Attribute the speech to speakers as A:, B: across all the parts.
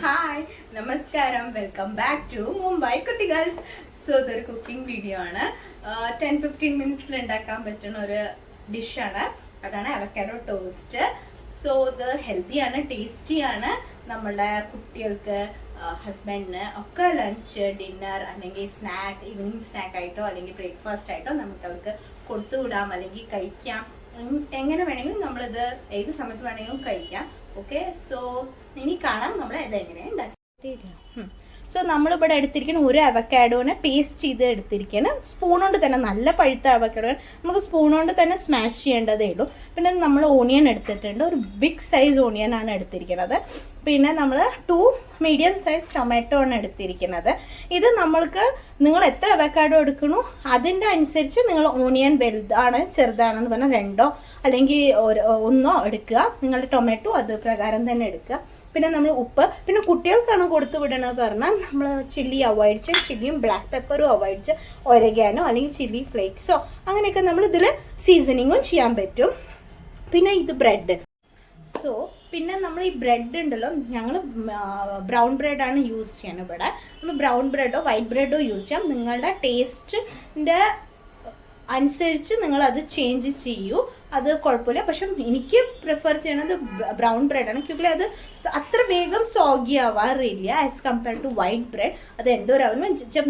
A: Hi നമസ്കാരം, welcome back to Mumbai കുട്ടികൾസ്. So ഇതൊരു കുക്കിംഗ് വീഡിയോ ആണ്. 10-15 മിനിറ്റ്സിൽ ഉണ്ടാക്കാൻ പറ്റുന്ന ഒരു ഡിഷാണ്. അതാണ് അവക്കാഡോ ടോസ്റ്റ്. സോ ഇത് ഹെൽത്തിയാണ്, ടേസ്റ്റിയാണ്. നമ്മുടെ കുട്ടികൾക്ക്, ഹസ്ബൻഡിന് ഒക്കെ ലഞ്ച്, ഡിന്നർ അല്ലെങ്കിൽ സ്നാക്ക്, ഈവനിങ് സ്നാക്ക് ആയിട്ടോ അല്ലെങ്കിൽ ബ്രേക്ക്ഫാസ്റ്റ് ആയിട്ടോ നമുക്ക് അവർക്ക് കൊടുത്തുവിടാം അല്ലെങ്കിൽ കഴിക്കാം. എങ്ങനെ വേണമെങ്കിലും നമ്മളിത് ഏത് സമയത്ത് വേണമെങ്കിലും കഴിക്കാം. ഓക്കെ, സോ ഇനി കാണാം നമ്മൾ ഇതെങ്ങനെ ഉണ്ടാക്കി. സോ നമ്മളിവിടെ എടുത്തിരിക്കുന്ന ഒരു അവക്കാഡോനെ പേസ്റ്റ് ചെയ്ത് എടുത്തിരിക്കുകയാണ്. സ്പൂൺ കൊണ്ട് തന്നെ, നല്ല പഴുത്ത അവക്കാഡോ നമുക്ക് സ്പൂൺ കൊണ്ട് തന്നെ സ്മാഷ് ചെയ്യേണ്ടതേ ഉള്ളൂ. പിന്നെ നമ്മൾ ഓണിയൻ എടുത്തിട്ടുണ്ട്, ഒരു ബിഗ് സൈസ് ഓണിയൻ ആണ് എടുത്തിരിക്കുന്നത്. പിന്നെ നമ്മൾ 2 മീഡിയം സൈസ് ടൊമാറ്റോ ആണ് എടുത്തിരിക്കുന്നത്. ഇത് നമ്മൾക്ക് നിങ്ങൾ എത്ര അവക്കാഡോ എടുക്കണോ അതിൻ്റെ അനുസരിച്ച് നിങ്ങൾ ഓണിയൻ വലുതാണ് ചെറുതാണെന്ന് പറഞ്ഞാൽ 2 അല്ലെങ്കിൽ 1 എടുക്കുക. നിങ്ങളുടെ ടൊമാറ്റോ അത് പ്രകാരം തന്നെ എടുക്കുക. പിന്നെ നമ്മൾ ഉപ്പ്, പിന്നെ കുട്ടികൾക്കാണ് കൊടുത്തു വിടണമെന്ന് പറഞ്ഞാൽ നമ്മൾ ചില്ലി അവോയ്ഡ് ചെയ്ത്, ചില്ലിയും ബ്ലാക്ക് പെപ്പറും അവോയ്ഡ് ചെയ്ത്, ഒരഗാനോ അല്ലെങ്കിൽ ചില്ലി ഫ്ലേക്സോ അങ്ങനെയൊക്കെ നമ്മൾ ഇതിൽ സീസണിങ്ങും ചെയ്യാൻ പറ്റും. പിന്നെ ഇത് ബ്രെഡ്. സോ പിന്നെ നമ്മൾ ഈ ബ്രെഡ് ഉണ്ടല്ലോ, ഞങ്ങൾ ബ്രൗൺ ബ്രെഡാണ് യൂസ് ചെയ്യുന്നത്. ഇവിടെ നമ്മൾ ബ്രൗൺ ബ്രെഡോ വൈറ്റ് ബ്രെഡോ യൂസ് ചെയ്യാം. നിങ്ങളുടെ ടേസ്റ്റിൻ്റെ അനുസരിച്ച് നിങ്ങളത് ചേഞ്ച് ചെയ്യൂ, അത് കുഴപ്പമില്ല. പക്ഷെ എനിക്ക് പ്രിഫർ ചെയ്യണത് ബ്രൗൺ ബ്രെഡാണ്. ക്യൂക്കിൽ അത് അത്ര വേഗം സോഗി ആവാറില്ല as compare to white bread. അത് എന്തോ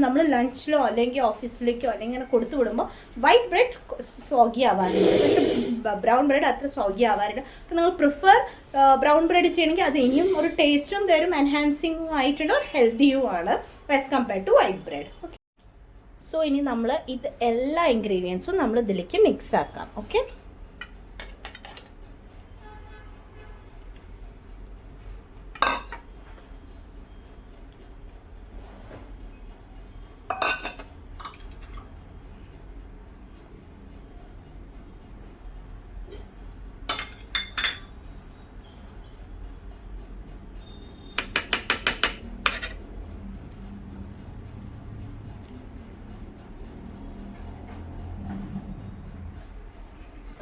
A: നമ്മൾ ലഞ്ചിലോ അല്ലെങ്കിൽ ഓഫീസിലേക്കോ അല്ലെങ്കിൽ ഇങ്ങനെ കൊടുത്തു വിടുമ്പോൾ വൈറ്റ് ബ്രെഡ് സോഗി ആവാറില്ല, പക്ഷെ ബ്രൗൺ ബ്രെഡ് അത്ര സോഗി ആവാറില്ല. അപ്പോൾ നിങ്ങൾ പ്രിഫർ ബ്രൗൺ ബ്രെഡ് ചെയ്യണമെങ്കിൽ അത് ഇനിയും ഒരു ടേസ്റ്റും തരും, എൻഹാൻസിങ് ആയിട്ടുണ്ട്, ഹെൽത്തിയും ആണ് as compare to white bread. Okay, so ഇനി നമ്മൾ ഇത് എല്ലാ ഇൻഗ്രീഡിയൻസും നമ്മൾ ഇതിലേക്ക് മിക്സ് ആക്കാം. ഓക്കെ,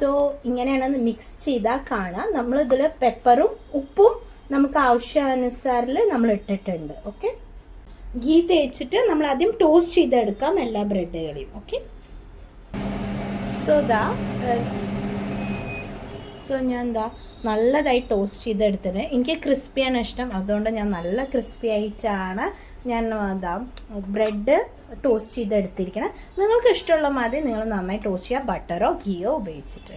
A: സോ ഇങ്ങനെയാണ് മിക്സ് ചെയ്താൽ കാണാം. നമ്മളിതിൽ പെപ്പറും ഉപ്പും നമുക്ക് ആവശ്യാനുസാരിൽ നമ്മൾ ഇട്ടിട്ടുണ്ട്. ഓക്കെ, ഗീ തേച്ചിട്ട് നമ്മൾ ആദ്യം ടോസ്റ്റ് ചെയ്തെടുക്കാം എല്ലാ ബ്രെഡുകളെയും. ഓക്കെ, സോ ഞാൻ നല്ലതായി ടോസ്റ്റ് ചെയ്തെടുത്തിട്ട്, എനിക്ക് ക്രിസ്പിയാണ് ഇഷ്ടം, അതുകൊണ്ട് ഞാൻ നല്ല ക്രിസ്പി ആയിട്ടാണ് ഞാൻ ബ്രെഡ് ടോസ്റ്റ് ചെയ്തെടുത്തിരിക്കണം. നിങ്ങൾക്ക് ഇഷ്ടമുള്ള മാതിരി നിങ്ങൾ നന്നായി ടോസ്റ്റ് ചെയ്യുക, ബട്ടറോ ഗീയോ ഉപയോഗിച്ചിട്ട്.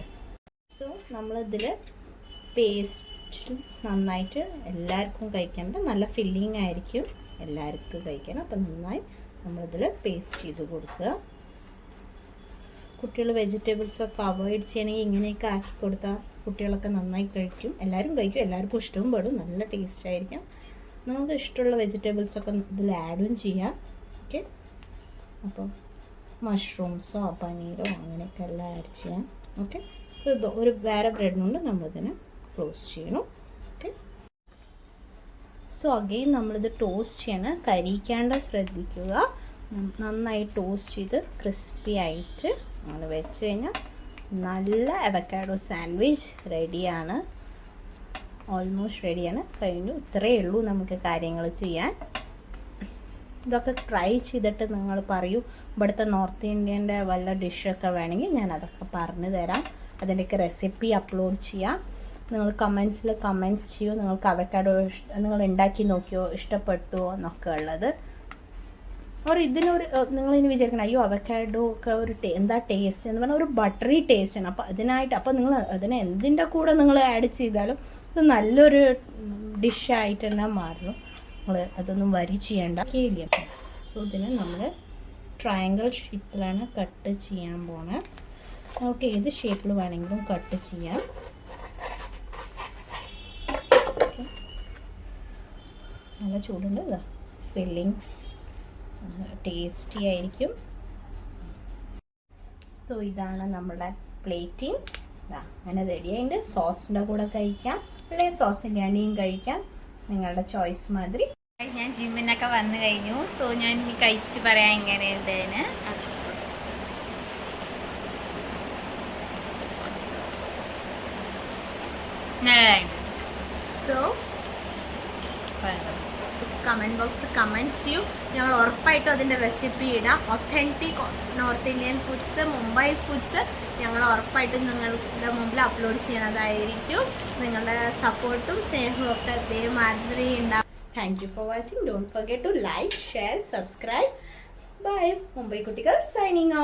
A: സോ നമ്മളിതിൽ പേസ്റ്റ് നന്നായിട്ട് എല്ലാവർക്കും കഴിക്കാൻ പറ്റും, നല്ല ഫില്ലിങ് ആയിരിക്കും എല്ലാവർക്കും കഴിക്കണം. അപ്പം നന്നായി നമ്മളിതിൽ പേസ്റ്റ് ചെയ്ത് കൊടുക്കുക. കുട്ടികൾ വെജിറ്റബിൾസൊക്കെ അവോയ്ഡ് ചെയ്യണമെങ്കിൽ ഇങ്ങനെയൊക്കെ ആക്കി കൊടുത്താൽ കുട്ടികളൊക്കെ നന്നായി കഴിക്കും, എല്ലാവരും കഴിക്കും, എല്ലാവർക്കും ഇഷ്ടവും പെടും, നല്ല ടേസ്റ്റ് ആയിരിക്കും. നമുക്ക് ഇഷ്ടമുള്ള വെജിറ്റബിൾസൊക്കെ ഇതിൽ ആഡും ചെയ്യാം. ഓക്കെ, അപ്പോൾ മഷ്റൂംസോ പനീരോ അങ്ങനെയൊക്കെ എല്ലാം ആഡ് ചെയ്യാം. ഓക്കെ, സോ ഇത് ഒരു വേറെ ബ്രെഡിനുണ്ട് നമ്മളിതിനെ ക്ലോസ് ചെയ്യണം. ഓക്കെ, സോ അഗെയിൻ നമ്മളിത് ടോസ്റ്റ് ചെയ്യണം, കരിയിക്കാണ്ട് ശ്രദ്ധിക്കുക. നന്നായി ടോസ്റ്റ് ചെയ്ത് ക്രിസ്പി ആയിട്ട് നമ്മൾ വെച്ച് കഴിഞ്ഞാൽ നല്ല അവക്കാഡോ സാൻഡ്വിച്ച് റെഡിയാണ്, ഓൾമോസ്റ്റ് റെഡിയാണ്, കഴിഞ്ഞു. ഇത്രയേ ഉള്ളൂ നമുക്ക് കാര്യങ്ങൾ ചെയ്യാൻ. ഇതൊക്കെ ട്രൈ ചെയ്തിട്ട് നിങ്ങൾ പറയൂ, ഇവിടുത്തെ നോർത്ത് ഇന്ത്യൻ്റെ വല്ല ഡിഷൊക്കെ വേണമെങ്കിൽ ഞാൻ അതൊക്കെ പറഞ്ഞു തരാം, അതിൻ്റെയൊക്കെ റെസിപ്പി അപ്ലോഡ് ചെയ്യാം. നിങ്ങൾ കമൻറ്റ്സ് ചെയ്യൂ, നിങ്ങൾക്ക് അവക്കാഡോ നിങ്ങൾ ഉണ്ടാക്കി നോക്കിയോ, ഇഷ്ടപ്പെട്ടുവോ എന്നൊക്കെ ഉള്ളത്. ഇതിനൊരു നിങ്ങളിനി വിചാരിക്കണം, അയ്യോ അവക്കാഡോ ഒക്കെ ഒരു എന്താ ടേസ്റ്റ് എന്ന് പറഞ്ഞാൽ ഒരു ബട്ടറി ടേസ്റ്റാണ്. അപ്പോൾ അപ്പോൾ നിങ്ങൾ അതിനെ എന്തിൻ്റെ കൂടെ നിങ്ങൾ ആഡ് ചെയ്താലും ഇത് നല്ലൊരു ഡിഷായിട്ട് തന്നെ മാറും. നമ്മൾ അതൊന്നും വരി ചെയ്യേണ്ട ഇല്ല. സോ ഇതിന് നമ്മൾ ട്രയാങ്കിൾ ഷേപ്പിലാണ് കട്ട് ചെയ്യാൻ പോണത്. നമുക്ക് ഏത് ഷേപ്പിൽ വേണമെങ്കിലും കട്ട് ചെയ്യാം. നല്ല ചൂടുണ്ട്. ഇതാ ഫില്ലിങ്സ് ടേസ്റ്റി ആയിരിക്കും. സോ ഇതാണ് നമ്മുടെ പ്ലേറ്റിംഗ്. അങ്ങനെ റെഡി ആയിട്ട് സോസിൻ്റെ കൂടെ കഴിക്കാം, അല്ലെങ്കിൽ സോസ് ഇല്ലാണ്ടിയും കഴിക്കാം, നിങ്ങളുടെ ചോയ്സ് മാതിരി.
B: ഞാൻ ജിമ്മിനൊക്കെ വന്നു കഴിഞ്ഞു. സോ ഞാൻ ഇനി കഴിച്ചിട്ട് പറയാം എങ്ങനെയുണ്ടെന്ന്.
A: സോ കമൻറ്റ് ബോക്സിൽ കമൻറ്റ് ചെയ്യൂ. ഞങ്ങൾ ഉറപ്പായിട്ടും അതിൻ്റെ റെസിപ്പി ഇടാം. Authentic north Indian foods, Mumbai foods ഞങ്ങൾ ഉറപ്പായിട്ടും നിങ്ങളുടെ മുമ്പിൽ അപ്ലോഡ് ചെയ്യുന്നതായിരിക്കും. നിങ്ങളുടെ സപ്പോർട്ടും സ്നേഹവും ഒക്കെ അതേമാതിരി ഉണ്ടാവും. Thank you for watching. Don't forget to like, share, subscribe. Bye. Mumbai കുട്ടികൾ സൈനിങ് ഓഫ്.